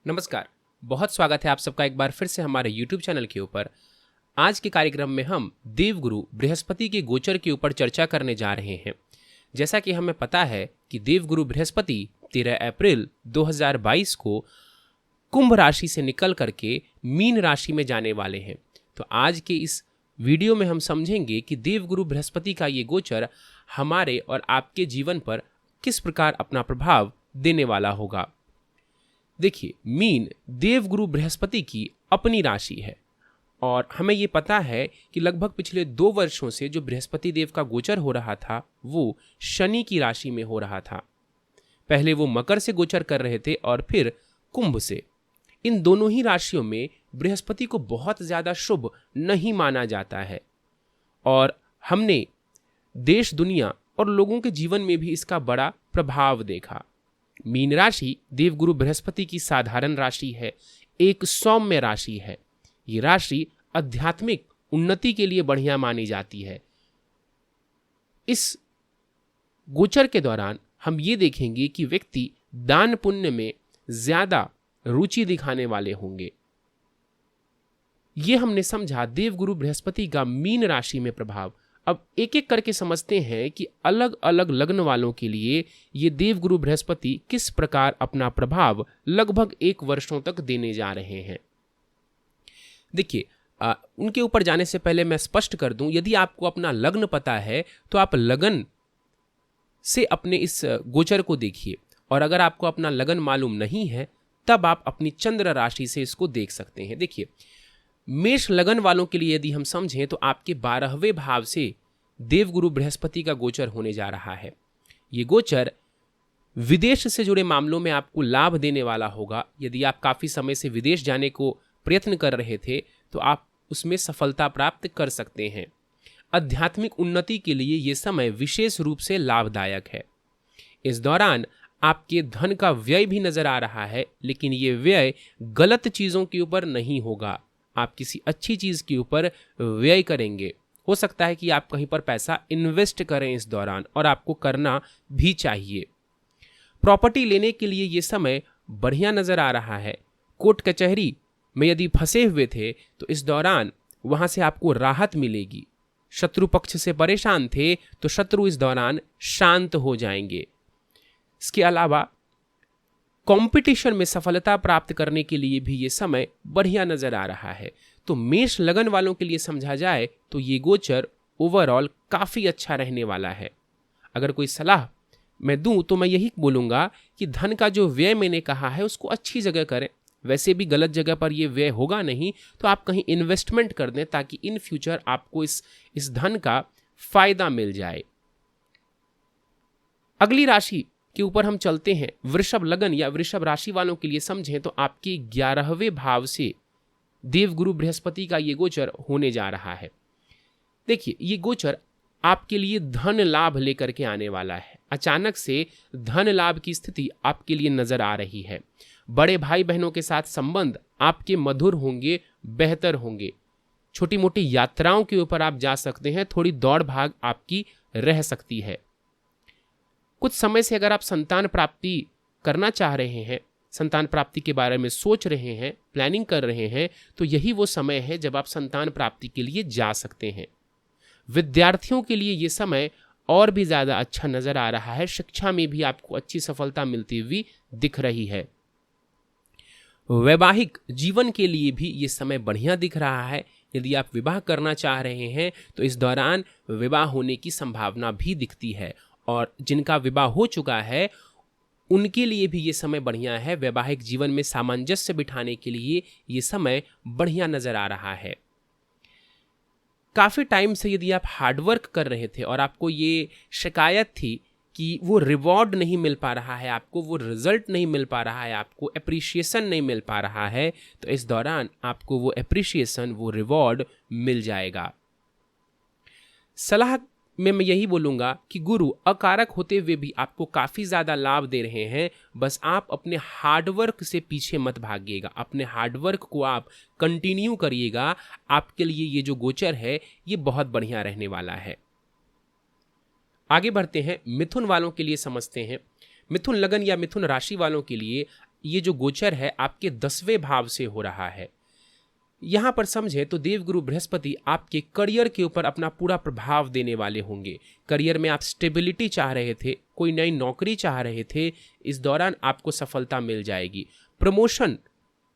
नमस्कार। बहुत स्वागत है आप सबका एक बार फिर से हमारे YouTube चैनल के ऊपर। आज के कार्यक्रम में हम देवगुरु बृहस्पति के गोचर के ऊपर चर्चा करने जा रहे हैं। जैसा कि हमें पता है कि देवगुरु बृहस्पति 13 अप्रैल 2022 को कुंभ राशि से निकल करके मीन राशि में जाने वाले हैं। तो आज के इस वीडियो में हम समझेंगे कि देवगुरु बृहस्पति का ये गोचर हमारे और आपके जीवन पर किस प्रकार अपना प्रभाव देने वाला होगा। देखिए, मीन देवगुरु बृहस्पति की अपनी राशि है और हमें ये पता है कि लगभग पिछले 2 वर्षों से जो बृहस्पति देव का गोचर हो रहा था वो शनि की राशि में हो रहा था। पहले वो मकर से गोचर कर रहे थे और फिर कुंभ से। इन दोनों ही राशियों में बृहस्पति को बहुत ज्यादा शुभ नहीं माना जाता है और हमने देश, दुनिया और लोगों के जीवन में भी इसका बड़ा प्रभाव देखा। मीन राशि देवगुरु बृहस्पति की साधारण राशि है, एक सौम्य राशि है। ये राशि आध्यात्मिक उन्नति के लिए बढ़िया मानी जाती है। इस गोचर के दौरान हम ये देखेंगे कि व्यक्ति दान पुण्य में ज्यादा रुचि दिखाने वाले होंगे। ये हमने समझा देवगुरु बृहस्पति का मीन राशि में प्रभाव। अब एक एक करके समझते हैं कि अलग अलग लग्न वालों के लिए ये देवगुरु बृहस्पति किस प्रकार अपना प्रभाव लगभग 1 वर्षों तक देने जा रहे हैं। देखिए, उनके ऊपर जाने से पहले मैं स्पष्ट कर दूं, यदि आपको अपना लग्न पता है तो आप लगन से अपने इस गोचर को देखिए, और अगर आपको अपना लगन मालूम नहीं है तब आप अपनी चंद्र राशि से इसको देख सकते हैं। देखिए, मेष लगन वालों के लिए यदि हम समझें तो आपके 12वें भाव से देवगुरु बृहस्पति का गोचर होने जा रहा है। ये गोचर विदेश से जुड़े मामलों में आपको लाभ देने वाला होगा। यदि आप काफी समय से विदेश जाने को प्रयत्न कर रहे थे तो आप उसमें सफलता प्राप्त कर सकते हैं। आध्यात्मिक उन्नति के लिए ये समय विशेष रूप से लाभदायक है। इस दौरान आपके धन का व्यय भी नजर आ रहा है, लेकिन ये व्यय गलत चीजों के ऊपर नहीं होगा। आप किसी अच्छी चीज के ऊपर व्यय करेंगे। हो सकता है कि आप कहीं पर पैसा इन्वेस्ट करें इस दौरान, और आपको करना भी चाहिए। प्रॉपर्टी लेने के लिए ये समय बढ़िया नजर आ रहा है। कोर्ट कचहरी में यदि फंसे हुए थे तो इस दौरान वहां से आपको राहत मिलेगी। शत्रु पक्ष से परेशान थे तो शत्रु इस दौरान शांत हो जाएंगे। इसके अलावा कंपटीशन में सफलता प्राप्त करने के लिए भी ये समय बढ़िया नजर आ रहा है। तो मेष लगन वालों के लिए समझा जाए तो ये गोचर ओवरऑल काफी अच्छा रहने वाला है। अगर कोई सलाह मैं दूं तो मैं यही बोलूंगा कि धन का जो व्यय मैंने कहा है उसको अच्छी जगह करें। वैसे भी गलत जगह पर यह व्यय होगा नहीं, तो आप कहीं इन्वेस्टमेंट कर दें ताकि इन फ्यूचर आपको इस धन का फायदा मिल जाए। अगली राशि के ऊपर हम चलते हैं। वृषभ लगन या वृषभ राशि वालों के लिए समझें तो आपके 11वें भाव से देवगुरु बृहस्पति का ये गोचर होने जा रहा है। देखिए, ये गोचर आपके लिए धन लाभ लेकर के आने वाला है। अचानक से धन लाभ की स्थिति आपके लिए नजर आ रही है। बड़े भाई बहनों के साथ संबंध आपके मधुर होंगे, बेहतर होंगे। छोटी मोटी यात्राओं के ऊपर आप जा सकते हैं। थोड़ी दौड़ भाग आपकी रह सकती है। कुछ समय से अगर आप संतान प्राप्ति करना चाह रहे हैं, संतान प्राप्ति के बारे में सोच रहे हैं, प्लानिंग कर रहे हैं, तो यही वो समय है जब आप संतान प्राप्ति के लिए जा सकते हैं। विद्यार्थियों के लिए ये समय और भी ज्यादा अच्छा नजर आ रहा है। शिक्षा में भी आपको अच्छी सफलता मिलती हुई दिख रही है। वैवाहिक जीवन के लिए भी ये समय बढ़िया दिख रहा है। यदि आप विवाह करना चाह रहे हैं तो इस दौरान विवाह होने की संभावना भी दिखती है, और जिनका विवाह हो चुका है उनके लिए भी ये समय बढ़िया है। वैवाहिक जीवन में सामंजस्य बिठाने के लिए ये समय बढ़िया नजर आ रहा है। काफी टाइम से यदि आप हार्डवर्क कर रहे थे और आपको ये शिकायत थी कि वो रिवॉर्ड नहीं मिल पा रहा है, आपको वो रिजल्ट नहीं मिल पा रहा है, आपको एप्रिशिएशन नहीं मिल पा रहा है, तो इस दौरान आपको वो एप्रिशिएशन, वो रिवॉर्ड मिल जाएगा। सलाह में मैं यही बोलूंगा कि गुरु अकारक होते हुए भी आपको काफी ज्यादा लाभ दे रहे हैं। बस आप अपने हार्डवर्क से पीछे मत भागिएगा। अपने हार्डवर्क को आप कंटिन्यू करिएगा। आपके लिए ये जो गोचर है ये बहुत बढ़िया रहने वाला है। आगे बढ़ते हैं, मिथुन वालों के लिए समझते हैं। मिथुन लगन या मिथुन राशि वालों के लिए ये जो गोचर है आपके 10वें भाव से हो रहा है। यहाँ पर समझे तो देवगुरु बृहस्पति आपके करियर के ऊपर अपना पूरा प्रभाव देने वाले होंगे। करियर में आप स्टेबिलिटी चाह रहे थे, कोई नई नौकरी चाह रहे थे, इस दौरान आपको सफलता मिल जाएगी। प्रमोशन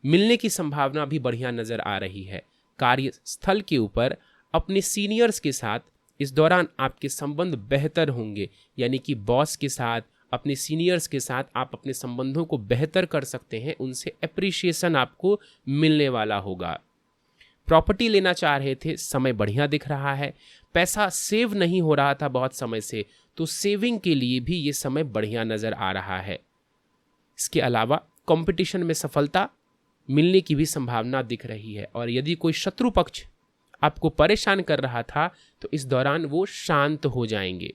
मिलने की संभावना भी बढ़िया नजर आ रही है। कार्यस्थल के ऊपर अपने सीनियर्स के साथ इस दौरान आपके संबंध बेहतर होंगे, यानी कि बॉस के साथ, अपने सीनियर्स के साथ आप अपने संबंधों को बेहतर कर सकते हैं, उनसे एप्रिशिएशन आपको मिलने वाला होगा। प्रॉपर्टी लेना चाह रहे थे, समय बढ़िया दिख रहा है। पैसा सेव नहीं हो रहा था बहुत समय से, तो सेविंग के लिए भी ये समय बढ़िया नजर आ रहा है। इसके अलावा कंपटीशन में सफलता मिलने की भी संभावना दिख रही है, और यदि कोई शत्रु पक्ष आपको परेशान कर रहा था तो इस दौरान वो शांत हो जाएंगे।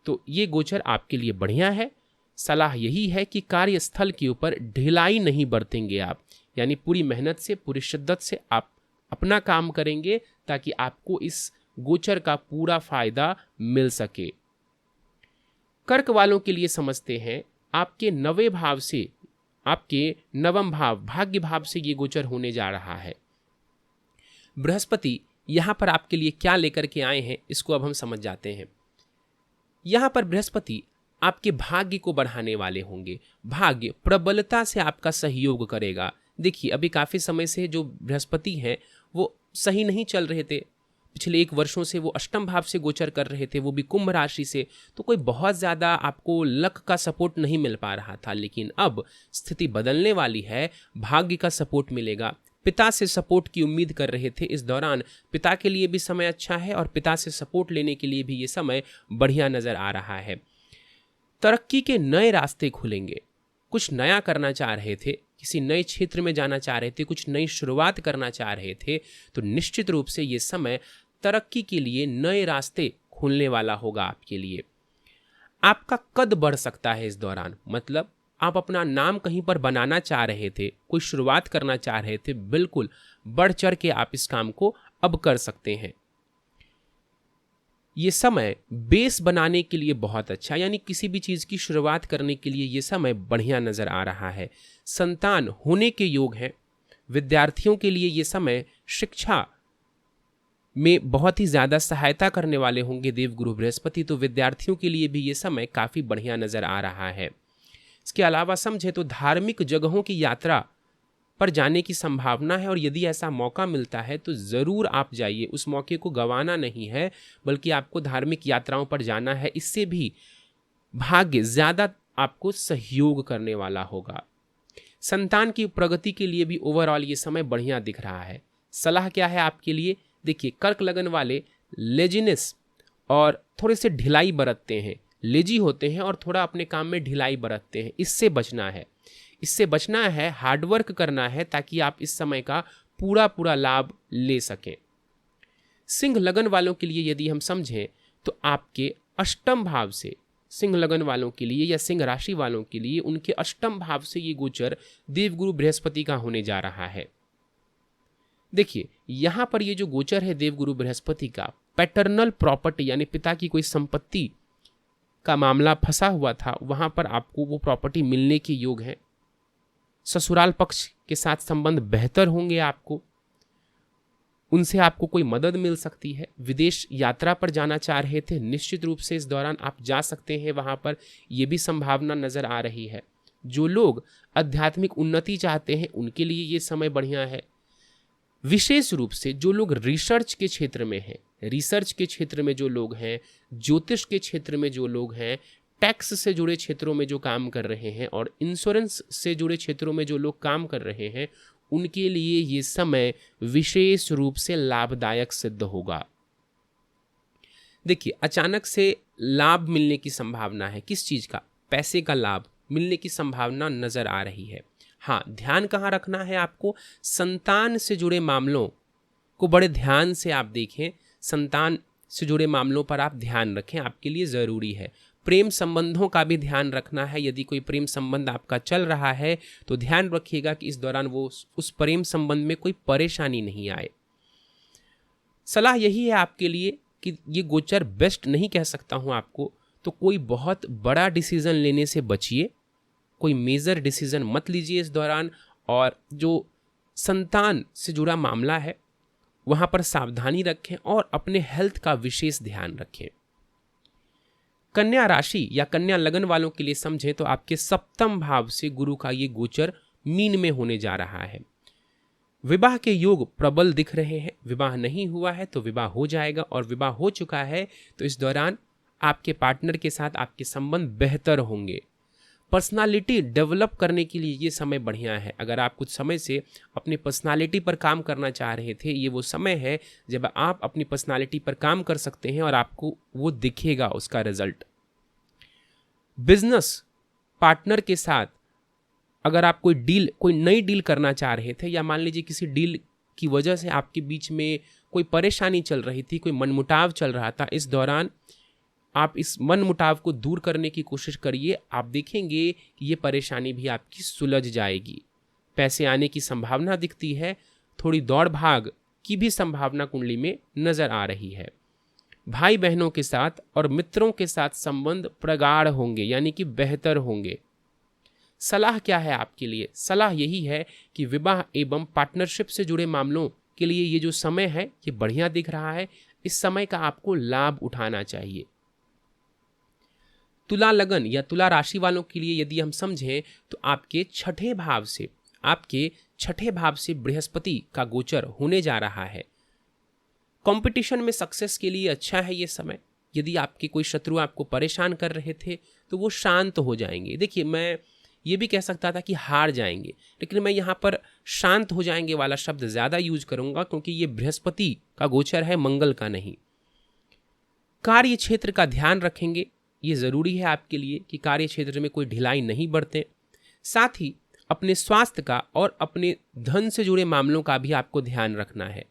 तो ये गोचर आपके लिए बढ़िया है। सलाह यही है कि कार्यस्थल के ऊपर ढिलाई नहीं बरतेंगे आप, यानी पूरी मेहनत से, पूरी शिद्दत से आप अपना काम करेंगे ताकि आपको इस गोचर का पूरा फायदा मिल सके। कर्क वालों के लिए समझते हैं, आपके 9वें भाव से, आपके 9वां भाव भाग्य भाव से ये गोचर होने जा रहा है। बृहस्पति यहां पर आपके लिए क्या लेकर के आए हैं, इसको अब हम समझ जाते हैं। यहां पर बृहस्पति आपके भाग्य को बढ़ाने वाले होंगे। भाग्य प्रबलता से आपका सहयोग करेगा। देखिए, अभी काफी समय से जो बृहस्पति हैं वो सही नहीं चल रहे थे। पिछले 1 वर्षों से वो अष्टम भाव से गोचर कर रहे थे, वो भी कुंभ राशि से, तो कोई बहुत ज्यादा आपको लक का सपोर्ट नहीं मिल पा रहा था। लेकिन अब स्थिति बदलने वाली है, भाग्य का सपोर्ट मिलेगा। पिता से सपोर्ट की उम्मीद कर रहे थे, इस दौरान पिता के लिए भी समय अच्छा है और पिता से सपोर्ट लेने के लिए भी ये समय बढ़िया नजर आ रहा है। तरक्की के नए रास्ते खुलेंगे। कुछ नया करना चाह रहे थे, किसी नए क्षेत्र में जाना चाह रहे थे, कुछ नई शुरुआत करना चाह रहे थे, तो निश्चित रूप से ये समय तरक्की के लिए नए रास्ते खुलने वाला होगा आपके लिए। आपका कद बढ़ सकता है इस दौरान, मतलब आप अपना नाम कहीं पर बनाना चाह रहे थे, कोई शुरुआत करना चाह रहे थे, बिल्कुल बढ़ चढ़ के आप इस काम को अब कर सकते हैं। ये समय बेस बनाने के लिए बहुत अच्छा, यानी किसी भी चीज की शुरुआत करने के लिए ये समय बढ़िया नजर आ रहा है। संतान होने के योग हैं। विद्यार्थियों के लिए ये समय शिक्षा में बहुत ही ज्यादा सहायता करने वाले होंगे देवगुरु बृहस्पति, तो विद्यार्थियों के लिए भी ये समय काफी बढ़िया नजर आ रहा है। इसके अलावा समझे तो धार्मिक जगहों की यात्रा पर जाने की संभावना है, और यदि ऐसा मौका मिलता है तो जरूर आप जाइए। उस मौके को गंवाना नहीं है, बल्कि आपको धार्मिक यात्राओं पर जाना है। इससे भी भाग्य ज्यादा आपको सहयोग करने वाला होगा। संतान की प्रगति के लिए भी ओवरऑल ये समय बढ़िया दिख रहा है। सलाह क्या है आपके लिए? देखिए, कर्क लगन वाले लेजीनेस और थोड़े से ढिलाई बरतते हैं, लेजी होते हैं और थोड़ा अपने काम में ढिलाई बरतते हैं, इससे बचना है। इससे बचना है, हार्डवर्क करना है, ताकि आप इस समय का पूरा लाभ ले सकें। सिंह लगन वालों के लिए यदि हम समझें तो आपके अष्टम भाव से, सिंह लगन वालों के लिए या सिंह राशि वालों के लिए उनके अष्टम भाव से ये गोचर देवगुरु बृहस्पति का होने जा रहा है। देखिए, यहां पर ये जो गोचर है देवगुरु बृहस्पति का, पैटर्नल प्रॉपर्टी यानी पिता की कोई संपत्ति का मामला फंसा हुआ था, वहां पर आपको वो प्रॉपर्टी मिलने के योग है। ससुराल पक्ष के साथ संबंध बेहतर होंगे आपको, उनसे आपको कोई मदद मिल सकती है। विदेश यात्रा पर जाना चाह रहे थे, निश्चित रूप से इस दौरान आप जा सकते हैं वहां पर, यह भी संभावना नजर आ रही है। जो लोग आध्यात्मिक उन्नति चाहते हैं उनके लिए ये समय बढ़िया है। विशेष रूप से जो लोग रिसर्च के क्षेत्र में हैं, रिसर्च के क्षेत्र में जो लोग हैं, ज्योतिष के क्षेत्र में जो लोग हैं, टैक्स से जुड़े क्षेत्रों में जो काम कर रहे हैं और इंश्योरेंस से जुड़े क्षेत्रों में जो लोग काम कर रहे हैं, उनके लिए ये समय विशेष रूप से लाभदायक सिद्ध होगा। देखिए, अचानक से लाभ मिलने की संभावना है। किस चीज का? पैसे का लाभ मिलने की संभावना नजर आ रही है। हाँ, ध्यान कहाँ रखना है आपको? संतान से जुड़े मामलों को बड़े ध्यान से आप देखें। संतान से जुड़े मामलों पर आप ध्यान रखें, आपके लिए जरूरी है। प्रेम संबंधों का भी ध्यान रखना है। यदि कोई प्रेम संबंध आपका चल रहा है तो ध्यान रखिएगा कि इस दौरान वो उस प्रेम संबंध में कोई परेशानी नहीं आए। सलाह यही है आपके लिए कि ये गोचर बेस्ट नहीं कह सकता हूं आपको, तो कोई बहुत बड़ा डिसीजन लेने से बचिए। कोई मेजर डिसीजन मत लीजिए इस दौरान, और जो संतान से जुड़ा मामला है वहाँ पर सावधानी रखें और अपने हेल्थ का विशेष ध्यान रखें। कन्या राशि या कन्या लगन वालों के लिए समझें तो आपके सप्तम भाव से गुरु का ये गोचर मीन में होने जा रहा है। विवाह के योग प्रबल दिख रहे हैं। विवाह नहीं हुआ है तो विवाह हो जाएगा, और विवाह हो चुका है तो इस दौरान आपके पार्टनर के साथ आपके संबंध बेहतर होंगे। पर्सनालिटी डेवलप करने के लिए ये समय बढ़िया है। अगर आप कुछ समय से अपनी पर्सनालिटी पर काम करना चाह रहे थे, ये वो समय है जब आप अपनी पर्सनालिटी पर काम कर सकते हैं और आपको वो दिखेगा उसका रिजल्ट। बिजनेस पार्टनर के साथ अगर आप कोई नई डील करना चाह रहे थे, या मान लीजिए किसी डील की वजह से आपके बीच में कोई परेशानी चल रही थी, कोई मनमुटाव चल रहा था, इस दौरान आप इस मनमुटाव को दूर करने की कोशिश करिए। आप देखेंगे कि ये परेशानी भी आपकी सुलझ जाएगी। पैसे आने की संभावना दिखती है। थोड़ी दौड़ भाग की भी संभावना कुंडली में नजर आ रही है। भाई बहनों के साथ और मित्रों के साथ संबंध प्रगाढ़ होंगे, यानी कि बेहतर होंगे। सलाह क्या है आपके लिए? सलाह यही है कि विवाह एवं पार्टनरशिप से जुड़े मामलों के लिए ये जो समय है ये बढ़िया दिख रहा है। इस समय का आपको लाभ उठाना चाहिए। तुला लगन या तुला राशि वालों के लिए यदि हम समझें तो आपके छठे भाव से बृहस्पति का गोचर होने जा रहा है। कंपटीशन में सक्सेस के लिए अच्छा है ये समय। यदि आपके कोई शत्रु आपको परेशान कर रहे थे तो वो शांत हो जाएंगे। देखिए, मैं ये भी कह सकता था कि हार जाएंगे, लेकिन मैं यहाँ पर शांत हो जाएंगे वाला शब्द ज़्यादा यूज करूँगा, क्योंकि ये बृहस्पति का गोचर है, मंगल का नहीं। कार्य क्षेत्र का ध्यान रखेंगे। ये ज़रूरी है आपके लिए कि कार्य क्षेत्र में कोई ढिलाई नहीं बरतें। साथ ही अपने स्वास्थ्य का और अपने धन से जुड़े मामलों का भी आपको ध्यान रखना है,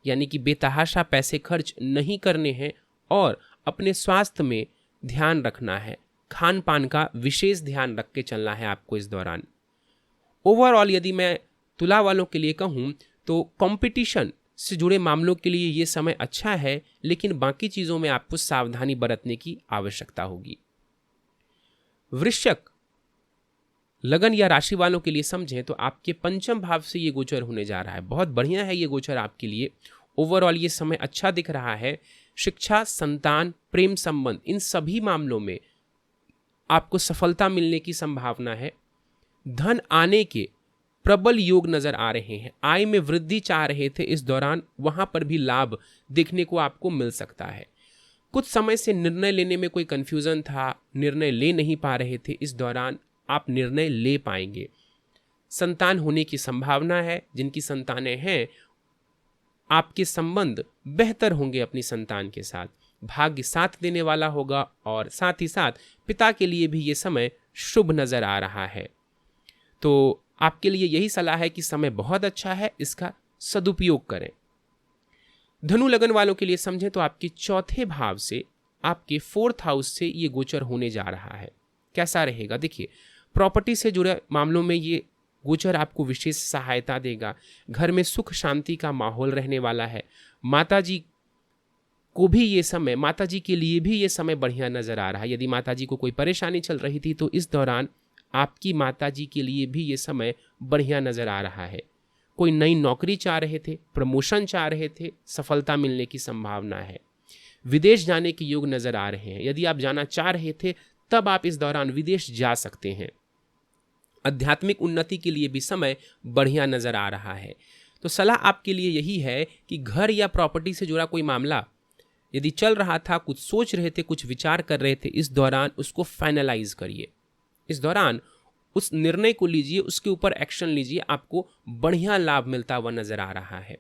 यानी कि बेतहाशा पैसे खर्च नहीं करने हैं और अपने स्वास्थ्य में ध्यान रखना है। खान पान का विशेष ध्यान रख के चलना है आपको इस दौरान। ओवरऑल यदि मैं तुला वालों के लिए कहूँ तो कंपटीशन से जुड़े मामलों के लिए ये समय अच्छा है, लेकिन बाकी चीज़ों में आपको सावधानी बरतने की आवश्यकता होगी। वृश्चिक लगन या राशि वालों के लिए समझें तो आपके पंचम भाव से ये गोचर होने जा रहा है। बहुत बढ़िया है ये गोचर आपके लिए। ओवरऑल ये समय अच्छा दिख रहा है। शिक्षा, संतान, प्रेम संबंध, इन सभी मामलों में आपको सफलता मिलने की संभावना है। धन आने के प्रबल योग नजर आ रहे हैं। आय में वृद्धि चाह रहे थे, इस दौरान वहां पर भी लाभ देखने को आपको मिल सकता है। कुछ समय से निर्णय लेने में कोई कंफ्यूजन था, निर्णय ले नहीं पा रहे थे, इस दौरान आप निर्णय ले पाएंगे। संतान होने की संभावना है। जिनकी संतानें हैं, आपके संबंध बेहतर होंगे अपनी संतान के साथ। भाग्य साथ देने वाला होगा, और साथ ही साथ पिता के लिए भी ये समय शुभ नजर आ रहा है। तो आपके लिए यही सलाह है कि समय बहुत अच्छा है, इसका सदुपयोग करें। धनु लगन वालों के लिए समझें तो आपके चौथे भाव से, आपके 4th हाउस से ये गोचर होने जा रहा है। कैसा रहेगा? देखिए, प्रॉपर्टी से जुड़े मामलों में ये गोचर आपको विशेष सहायता देगा। घर में सुख शांति का माहौल रहने वाला है। माताजी के लिए भी ये समय बढ़िया नजर आ रहा है। यदि माताजी को कोई परेशानी चल रही थी तो इस दौरान आपकी माताजी के लिए भी ये समय बढ़िया नजर आ रहा है। कोई नई नौकरी चाह रहे थे, प्रमोशन चाह रहे थे, सफलता मिलने की संभावना है। विदेश जाने के योग नजर आ रहे हैं। यदि आप जाना चाह रहे थे तब आप इस दौरान विदेश जा सकते हैं। आध्यात्मिक उन्नति के लिए भी समय बढ़िया नजर आ रहा है। तो सलाह आपके लिए यही है कि घर या प्रॉपर्टी से जुड़ा कोई मामला यदि चल रहा था, कुछ सोच रहे थे, कुछ विचार कर रहे थे, इस दौरान उसको फाइनलाइज करिए। इस दौरान उस निर्णय को लीजिए, उसके ऊपर एक्शन लीजिए, आपको बढ़िया लाभ मिलता हुआ नजर आ रहा है।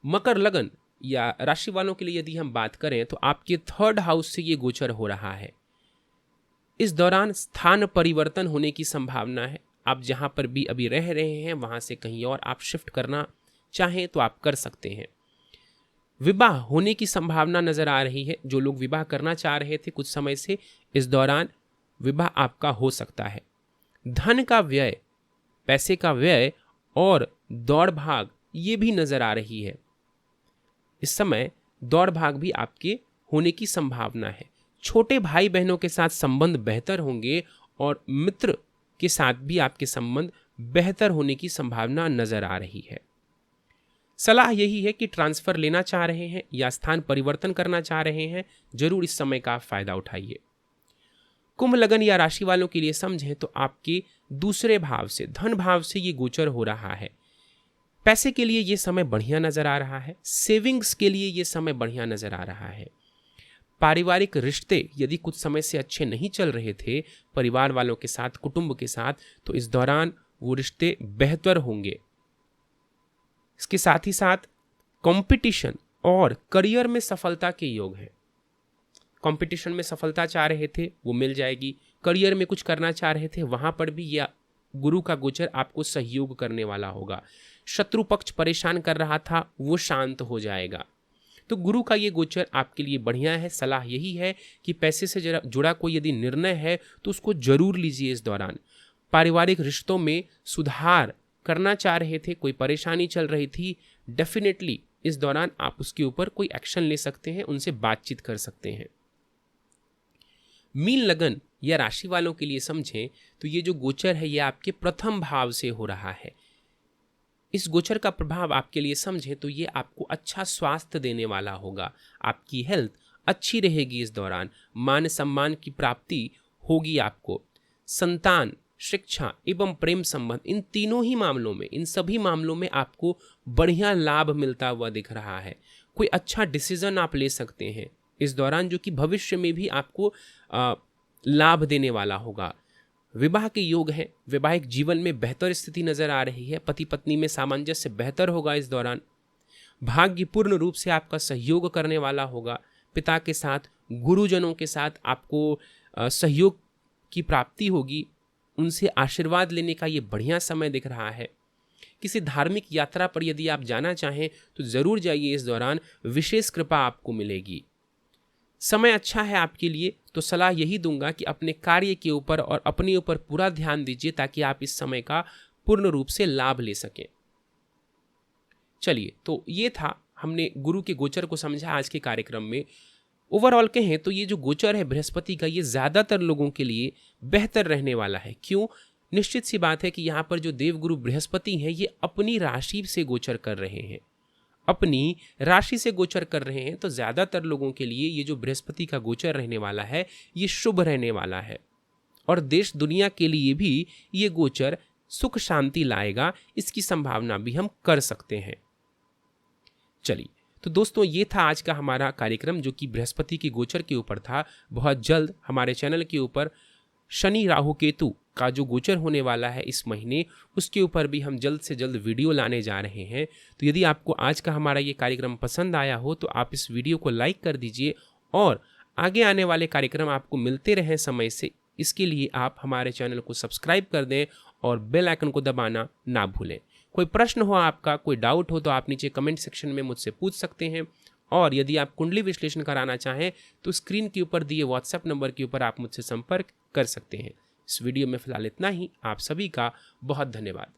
मकर लगन या राशि वालों के लिए यदि हम बात करें तो आपके 3rd हाउस से ये गोचर हो रहा है। इस दौरान स्थान परिवर्तन होने की संभावना है। आप जहां पर भी अभी रह रहे हैं वहां से कहीं और आप शिफ्ट करना चाहें तो आप कर सकते हैं। विवाह होने की संभावना नजर आ रही है। जो लोग विवाह करना चाह रहे थे कुछ समय से, इस दौरान विवाह आपका हो सकता है। धन का व्यय, पैसे का व्यय और दौड़ भाग ये भी नजर आ रही है। इस समय दौड़ भाग भी आपके होने की संभावना है। छोटे भाई बहनों के साथ संबंध बेहतर होंगे और मित्र के साथ भी आपके संबंध बेहतर होने की संभावना नजर आ रही है। सलाह यही है कि ट्रांसफर लेना चाह रहे हैं या स्थान परिवर्तन करना चाह रहे हैं, जरूर इस समय का फायदा उठाइए। कुंभ लगन या राशि वालों के लिए समझें तो आपके दूसरे भाव से, धन भाव से ये गोचर हो रहा है। पैसे के लिए ये समय बढ़िया नजर आ रहा है, सेविंग्स के लिए ये समय बढ़िया नजर आ रहा है। पारिवारिक रिश्ते यदि कुछ समय से अच्छे नहीं चल रहे थे परिवार वालों के साथ, कुटुंब के साथ, तो इस दौरान वो रिश्ते बेहतर होंगे। इसके साथ ही साथ कंपटीशन और करियर में सफलता के योग हैं। कंपटीशन में सफलता चाह रहे थे वो मिल जाएगी, करियर में कुछ करना चाह रहे थे वहां पर भी यह गुरु का गोचर आपको सहयोग करने वाला होगा। शत्रु पक्ष परेशान कर रहा था वो शांत हो जाएगा। तो गुरु का ये गोचर आपके लिए बढ़िया है। सलाह यही है कि पैसे से जुड़ा कोई यदि निर्णय है तो उसको जरूर लीजिए इस दौरान। पारिवारिक रिश्तों में सुधार करना चाह रहे थे, कोई परेशानी चल रही थी, डेफिनेटली इस दौरान आप उसके ऊपर कोई एक्शन ले सकते हैं, उनसे बातचीत कर सकते हैं। मीन लगन या राशि वालों के लिए समझें तो ये जो गोचर है ये आपके प्रथम भाव से हो रहा है। इस गोचर का प्रभाव आपके लिए समझें तो ये आपको अच्छा स्वास्थ्य देने वाला होगा। आपकी हेल्थ अच्छी रहेगी इस दौरान, मान सम्मान की प्राप्ति होगी आपको। संतान, शिक्षा एवं प्रेम संबंध, इन तीनों ही मामलों में, इन सभी मामलों में आपको बढ़िया लाभ मिलता हुआ दिख रहा है। कोई अच्छा डिसीजन आप ले सकते हैं इस दौरान जो कि भविष्य में भी आपको लाभ देने वाला होगा। विवाह के योग हैं, वैवाहिक जीवन में बेहतर स्थिति नजर आ रही है। पति पत्नी में सामंजस्य बेहतर होगा इस दौरान। भाग्य पूर्ण रूप से आपका सहयोग करने वाला होगा। पिता के साथ, गुरुजनों के साथ आपको सहयोग की प्राप्ति होगी, उनसे आशीर्वाद लेने का ये बढ़िया समय दिख रहा है। किसी धार्मिक यात्रा पर यदि आप जाना चाहें तो जरूर जाइए, इस दौरान विशेष कृपा आपको मिलेगी। समय अच्छा है आपके लिए, तो सलाह यही दूंगा कि अपने कार्य के ऊपर और अपने ऊपर पूरा ध्यान दीजिए ताकि आप इस समय का पूर्ण रूप से लाभ ले सकें। चलिए, तो ये था, हमने गुरु के गोचर को समझा आज के कार्यक्रम में। ओवरऑल कहें तो ये जो गोचर है बृहस्पति का, ये ज्यादातर लोगों के लिए बेहतर रहने वाला है। क्यों? निश्चित सी बात है कि यहाँ पर जो देवगुरु बृहस्पति हैं ये अपनी राशि से गोचर कर रहे हैं, अपनी राशि से गोचर कर रहे हैं, तो ज्यादातर लोगों के लिए ये जो बृहस्पति का गोचर रहने वाला है ये शुभ रहने वाला है। और देश दुनिया के लिए भी ये गोचर सुख शांति लाएगा, इसकी संभावना भी हम कर सकते हैं। चलिए, तो दोस्तों ये था आज का हमारा कार्यक्रम जो कि बृहस्पति के गोचर के ऊपर था। बहुत जल्द हमारे चैनल के ऊपर शनि राहु केतु का जो गोचर होने वाला है इस महीने, उसके ऊपर भी हम जल्द से जल्द वीडियो लाने जा रहे हैं। तो यदि आपको आज का हमारा ये कार्यक्रम पसंद आया हो तो आप इस वीडियो को लाइक कर दीजिए और आगे आने वाले कार्यक्रम आपको मिलते रहें समय से, इसके लिए आप हमारे चैनल को सब्सक्राइब कर दें और बेल आइकन को दबाना ना भूलें। कोई प्रश्न हो आपका, कोई डाउट हो तो आप नीचे कमेंट सेक्शन में मुझसे पूछ सकते हैं। और यदि आप कुंडली विश्लेषण कराना चाहें तो स्क्रीन के ऊपर दिए व्हाट्सएप नंबर के ऊपर आप मुझसे संपर्क कर सकते हैं। इस वीडियो में फिलहाल इतना ही। आप सभी का बहुत धन्यवाद।